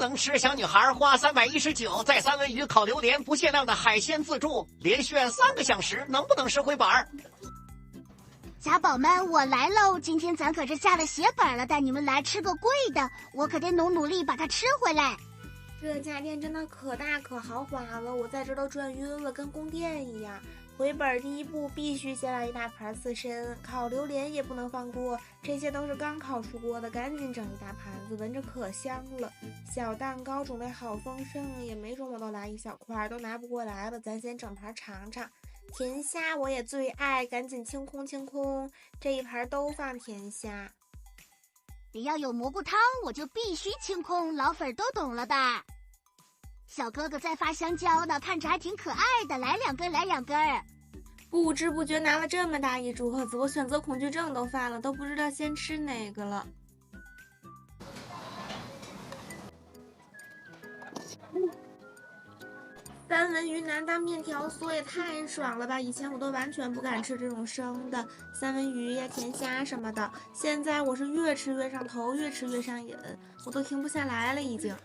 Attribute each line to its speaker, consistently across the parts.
Speaker 1: 能吃小女孩花319在三文鱼烤榴莲不限量的海鲜自助，连炫3个小时，能不能吃回本？
Speaker 2: 家宝们，我来喽！今天咱可是下了血本了，带你们来吃个贵的，我可得努力把它吃回来。
Speaker 3: 这家店真的可大可豪华了，我在这都转晕了，跟宫殿一样。回本第一步必须先来一大盘刺身，烤榴莲也不能放过，这些都是刚烤出锅的，赶紧整一大盘子，闻着可香了。小蛋糕种类好丰盛，也没准我都来一小块，都拿不过来了，咱先整盘尝尝。甜虾我也最爱，赶紧清空清空，这一盘都放甜虾。
Speaker 2: 只要有蘑菇汤，我就必须清空，老粉都懂了吧？小哥哥在发香蕉呢，看着还挺可爱的，来2根，来2根。
Speaker 3: 不知不觉拿了这么大一桌子，我选择恐惧症都犯了，都不知道先吃哪个了。三文鱼难当面条酥也太爽了吧！以前我都完全不敢吃这种生的三文鱼呀、甜虾什么的，现在我是越吃越上头，越吃越上瘾，我都停不下来了已经。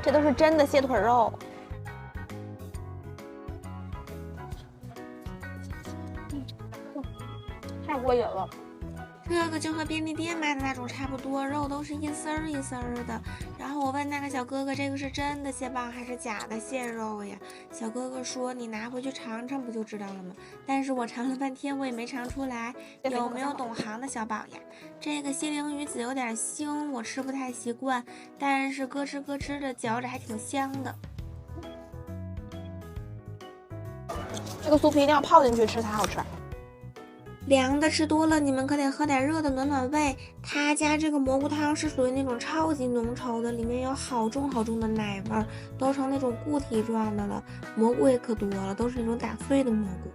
Speaker 4: 这都是真的蟹腿肉，太过瘾了。
Speaker 3: 这个就和便利店卖的那种差不多，肉都是一丝儿一丝儿的。然后我问那个小哥哥，这个是真的蟹棒还是假的蟹肉呀？小哥哥说你拿回去尝尝不就知道了吗？但是我尝了半天我也没尝出来，有没有懂行的小宝呀？这个西陵鱼子有点腥，我吃不太习惯，但是咯吱咯吱的嚼着还挺香的。
Speaker 4: 这个酥皮一定要泡进去吃才好吃。
Speaker 3: 凉的吃多了，你们可得喝点热的暖暖胃。他家这个蘑菇汤是属于那种超级浓稠的，里面有好重好重的奶味儿，都成那种固体状的了。蘑菇也可多了，都是那种打碎的蘑菇。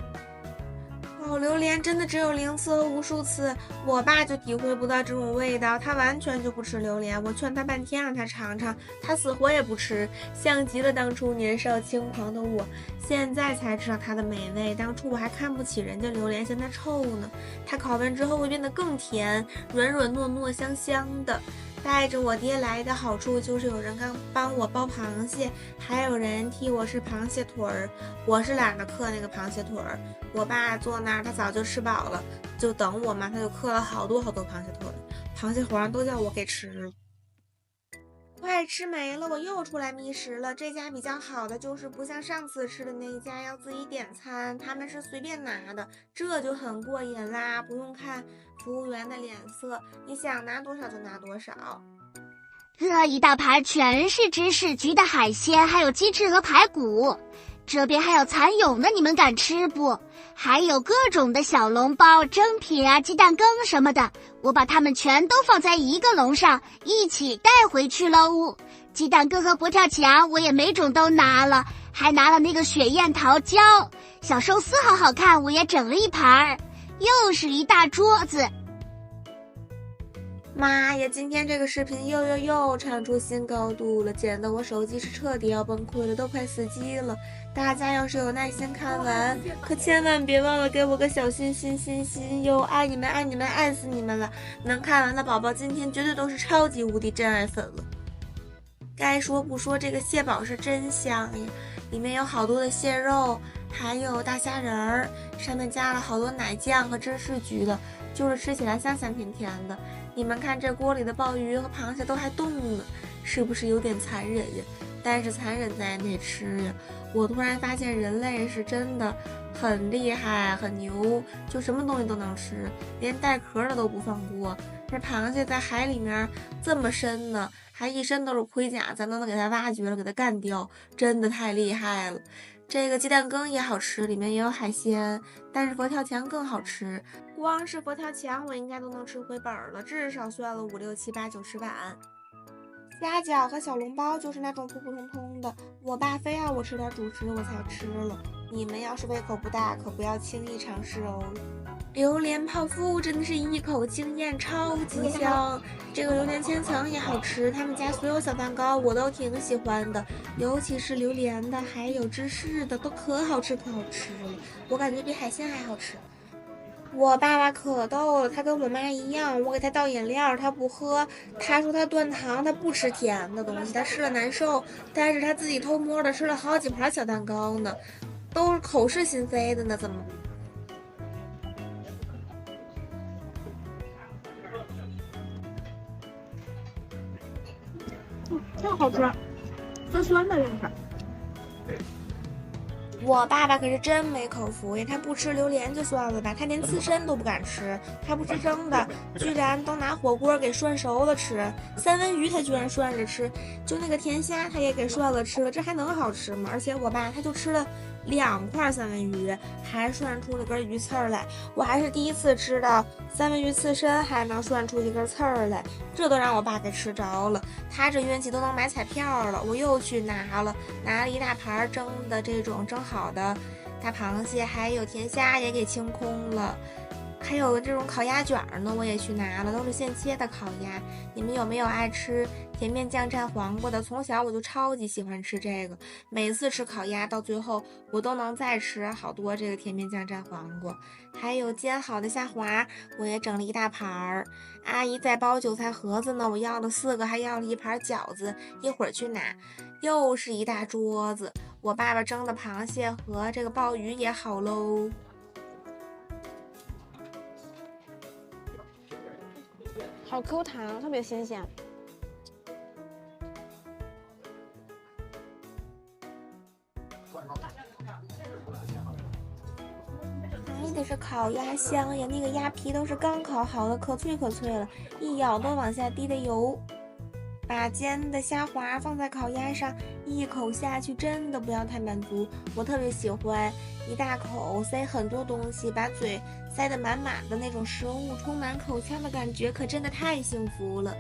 Speaker 3: 烤榴莲真的只有0次和无数次，我爸就体会不到这种味道，他完全就不吃榴莲。我劝他半天让他尝尝，他死活也不吃，像极了当初年少轻狂的我。现在才知道它的美味，当初我还看不起人家榴莲嫌它臭呢。它烤完之后会变得更甜，软软糯糯香香的。带着我爹来的好处就是有人刚帮我剥螃蟹，还有人替我吃螃蟹腿儿。我是懒得嗑那个螃蟹腿儿，我爸坐那儿他早就吃饱了，就等我嘛，他就嗑了好多好多螃蟹腿儿，螃蟹黄都叫我给吃了。快吃没了，我又出来觅食了。这家比较好的就是不像上次吃的那一家要自己点餐，他们是随便拿的，这就很过瘾啦，不用看服务员的脸色，你想拿多少就拿多少。
Speaker 2: 这一大盘全是芝士焗的海鲜，还有鸡翅和排骨。这边还有蚕蛹呢，你们敢吃不？还有各种的小笼包、蒸品啊、鸡蛋羹什么的，我把它们全都放在一个笼上，一起带回去喽。鸡蛋羹和佛跳墙我也没种都拿了，还拿了那个雪燕桃胶。小寿司好好看，我也整了一盘，又是一大桌子。
Speaker 3: 妈呀，今天这个视频又唱出新高度了，剪得我手机是彻底要崩溃了，都快死机了。大家要是有耐心看完，可千万别忘了给我个小心心哟！爱你们爱你们爱死你们了！能看完的宝宝今天绝对都是超级无敌真爱粉了。该说不说，这个蟹堡是真香呀，里面有好多的蟹肉，还有大虾仁儿，上面加了好多奶酱和芝士焗的，就是吃起来香香甜甜的。你们看这锅里的鲍鱼和螃蟹都还动呢，是不是有点残忍呀？但是残忍咱也得吃呀。我突然发现人类是真的很厉害很牛，就什么东西都能吃，连带壳的都不放过。这螃蟹在海里面这么深呢，还一身都是盔甲，咱都能给它挖掘了，给它干掉，真的太厉害了。这个鸡蛋羹也好吃，里面也有海鲜，但是佛跳墙更好吃。光是佛跳墙我应该都能吃回本了，至少算了5、6、7、8、9、10碗。虾饺和小笼包就是那种普普通通的，我爸非要我吃点主食我才吃了。你们要是胃口不大，可不要轻易尝试哦。榴莲泡芙真的是一口惊艳，超级香。这个榴莲千层也好吃，他们家所有小蛋糕我都挺喜欢的，尤其是榴莲的，还有芝士的，都可好吃了。我感觉比海鲜还好吃。我爸爸可逗了，他跟我妈一样，我给他倒饮料，他不喝。他说他断糖，他不吃甜的东西，他吃了难受。但是他自己偷摸的吃了好几盘小蛋糕呢，都是口是心非的呢，怎么？
Speaker 4: 这个好吃，酸酸的，这是。
Speaker 3: 我爸爸可是真没口福呀，他不吃榴莲就算了吧，他连刺身都不敢吃，他不吃生的，居然都拿火锅给涮熟了吃。三文鱼他居然涮着吃，就那个甜虾他也给涮了吃了，这还能好吃吗？而且我爸他就吃了2块三文鱼，还涮出了根鱼刺儿来。我还是第一次知道三文鱼刺身还能涮出一根刺儿来，这都让我爸给吃着了。他这运气都能买彩票了。我又去拿了一大盘蒸的这种蒸好的大螃蟹，还有甜虾也给清空了。还有这种烤鸭卷呢，我也去拿了，都是现切的烤鸭。你们有没有爱吃甜面酱蘸黄瓜的？从小我就超级喜欢吃这个，每次吃烤鸭到最后我都能再吃好多这个甜面酱蘸黄瓜。还有煎好的虾滑，我也整了一大盘儿。阿姨在包韭菜盒子呢，我要了4个，还要了一盘饺子，一会儿去拿。又是一大桌子，我爸爸蒸的螃蟹和这个鲍鱼也好喽。
Speaker 4: 好 Q 弹，特别新鲜。
Speaker 3: 还得是烤鸭香呀，那个鸭皮都是刚烤好的，可脆可脆了，一咬都往下滴的油。把煎的虾滑放在烤鸭上，一口下去真的不要太满足。我特别喜欢一大口塞很多东西，把嘴塞得满满的那种食物，充满口腔的感觉可真的太幸福了。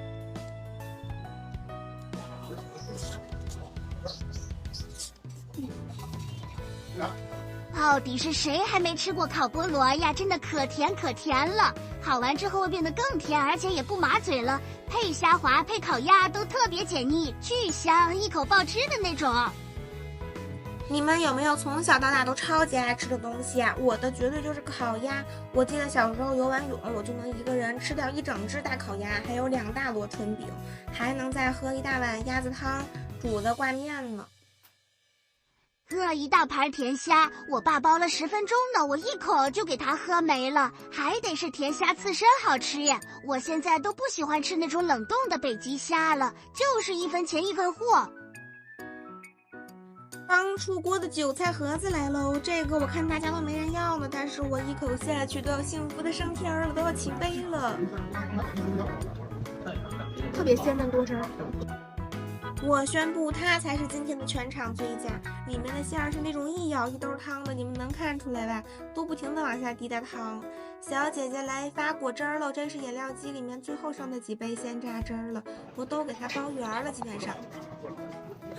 Speaker 2: 到底是谁还没吃过烤菠萝呀？真的可甜可甜了，烤完之后会变得更甜，而且也不麻嘴了。配虾滑配烤鸭都特别解腻，巨香，一口爆吃的那种。
Speaker 3: 你们有没有从小到大都超级爱吃的东西啊？我的绝对就是烤鸭。我记得小时候游完泳，我就能一个人吃掉一整只大烤鸭，还有2大摞春饼，还能再喝一大碗鸭子汤，煮的挂面呢。
Speaker 2: 一大盘甜虾，我爸煲了10分钟呢，我一口就给它喝没了。还得是甜虾刺身好吃呀！我现在都不喜欢吃那种冷冻的北极虾了，就是1分钱1份货。
Speaker 3: 刚出锅的韭菜盒子来喽，这个我看大家都没人要了，但是我一口下去都要幸福的升天了，都要起飞了。
Speaker 4: 特别鲜嫩多汁。
Speaker 3: 我宣布它才是今天的全场最佳，里面的馅儿是那种一舀一兜汤的，你们能看出来吧？都不停的往下滴的汤。小姐姐来发果汁了，这是饮料机里面最后剩的几杯鲜榨汁了，我都给它包圆了，基本上。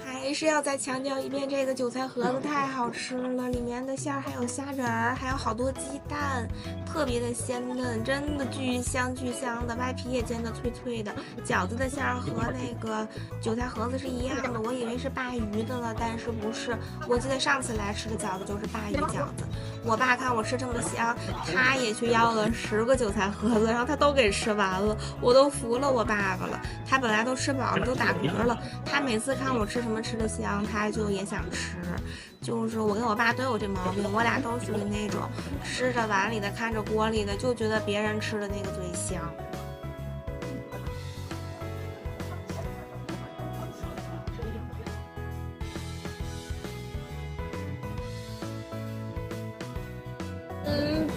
Speaker 3: 还是要再强调一遍，这个韭菜盒子太好吃了，里面的馅儿还有虾仁儿，还有好多鸡蛋，特别的鲜嫩，真的巨香巨香的，外皮也煎的脆脆的。饺子的馅儿和那个韭菜盒子是一样的，我以为是鲅鱼的了，但是不是。我记得上次来吃的饺子就是鲅鱼饺子。我爸看我吃这么香，他也去要了10个韭菜盒子，然后他都给吃完了，我都服了我爸爸了。他本来都吃饱了，都打嗝了，他每次看我吃什么吃的香，他就也想吃。就是我跟我爸都有这毛病，我俩都属于那种吃着碗里的看着锅里的，就觉得别人吃的那个最香。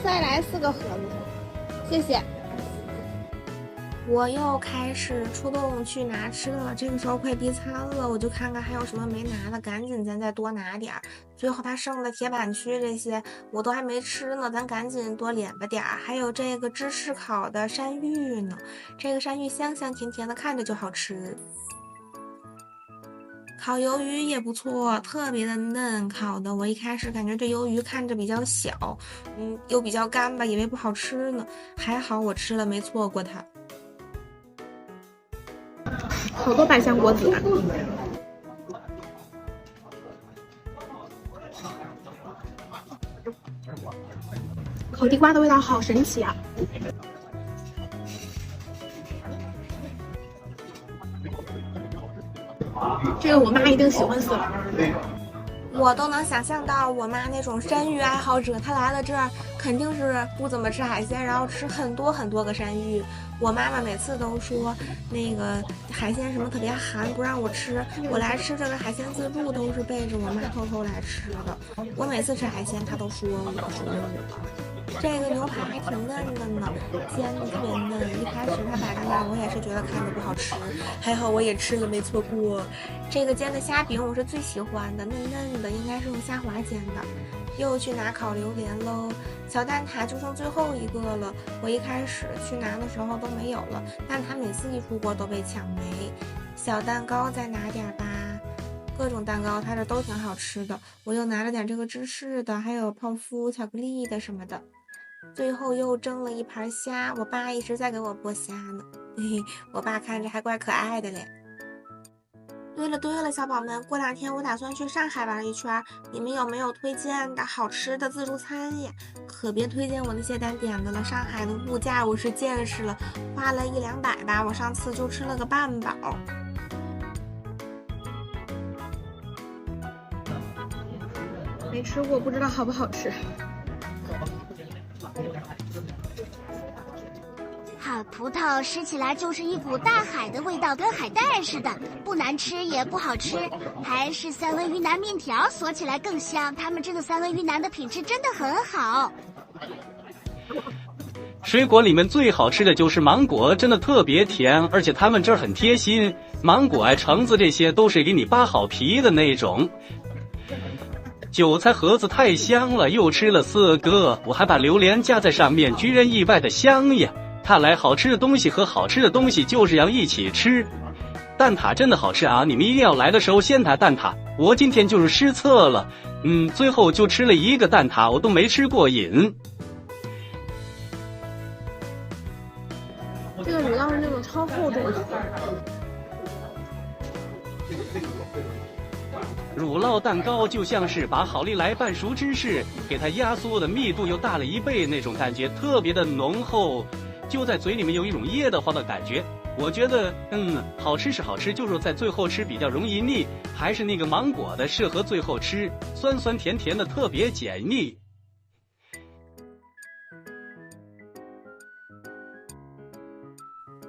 Speaker 4: 再来4个盒子，谢谢。
Speaker 3: 我又开始出动去拿吃的了，这个时候快闭餐了，我就看看还有什么没拿的，赶紧咱再多拿点儿。最后它剩的铁板区这些我都还没吃呢，咱赶紧多敛吧点儿。还有这个芝士烤的山芋呢，这个山芋香香甜甜的，看着就好吃。烤鱿鱼也不错，特别的嫩，烤的我一开始感觉这鱿鱼看着比较小，又比较干吧，以为不好吃呢，还好我吃了没错过它。
Speaker 4: 好多百香果子啊！烤地瓜的味道好神奇啊！这个我妈一定喜欢死了。
Speaker 3: 我都能想象到我妈那种山芋爱好者，她来了这儿肯定是不怎么吃海鲜，然后吃很多很多个山芋。我妈妈每次都说那个海鲜什么特别寒，不让我吃。我来吃这个海鲜自助都是背着我妈偷偷来吃的。我每次吃海鲜，她都说我说我。这个牛排还挺嫩的呢，煎的特别嫩。一开始它摆在那儿，我也是觉得看着不好吃，还好我也吃了没错过。这个煎的虾饼我是最喜欢的，嫩嫩的，应该是用虾滑煎的。又去拿烤榴莲喽，小蛋挞就剩最后一个了。我一开始去拿的时候都没有了，但他每次一出锅都被抢没。小蛋糕再拿点吧。各种蛋糕，它这都挺好吃的。我又拿了点这个芝士的，还有泡芙、巧克力的什么的。最后又蒸了一盘虾，我爸一直在给我剥虾呢，嘿嘿，我爸看着还怪可爱的嘞。对了，小宝们，过2天我打算去上海玩一圈，你们有没有推荐的好吃的自助餐呀？可别推荐我那些单点的了，上海的物价我是见识了，花了100-200吧，我上次就吃了个半饱。
Speaker 4: 没吃过，不知道好不好吃。
Speaker 2: 好葡萄吃起来就是一股大海的味道，跟海带似的，不难吃也不好吃，还是三文鱼腩面条锁起来更香。他们这个三文鱼腩的品质真的很好。
Speaker 5: 水果里面最好吃的就是芒果，真的特别甜，而且他们这儿很贴心，芒果啊、橙子这些都是给你扒好皮的那种。韭菜盒子太香了，又吃了4个，我还把榴莲夹在上面，居然意外的香呀！看来好吃的东西和好吃的东西就是要一起吃。蛋挞真的好吃啊，你们一定要来的时候先拿蛋挞。我今天就是失策了，最后就吃了1个蛋挞，我都没吃过瘾。
Speaker 4: 这个乳酪是那种超厚重的。
Speaker 5: 乳酪蛋糕就像是把好利来半熟芝士给它压缩的密度又大了1倍那种感觉，特别的浓厚，就在嘴里面有一种噎得慌的感觉。我觉得好吃是好吃，就是在最后吃比较容易腻，还是那个芒果的适合最后吃，酸酸甜甜的特别解腻。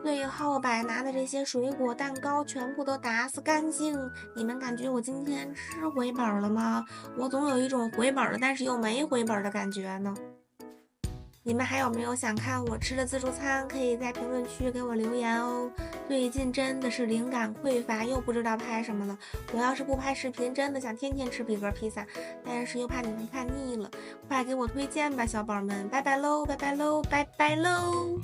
Speaker 3: 最后把拿的这些水果蛋糕全部都打扫干净。你们感觉我今天是回本了吗？我总有一种回本了但是又没回本的感觉呢。你们还有没有想看我吃的自助餐？可以在评论区给我留言哦。最近真的是灵感匮乏，又不知道拍什么了。我要是不拍视频，真的想天天吃比格披萨，但是又怕你们看腻了。快给我推荐吧，小宝们！拜拜喽，拜拜喽，拜拜喽！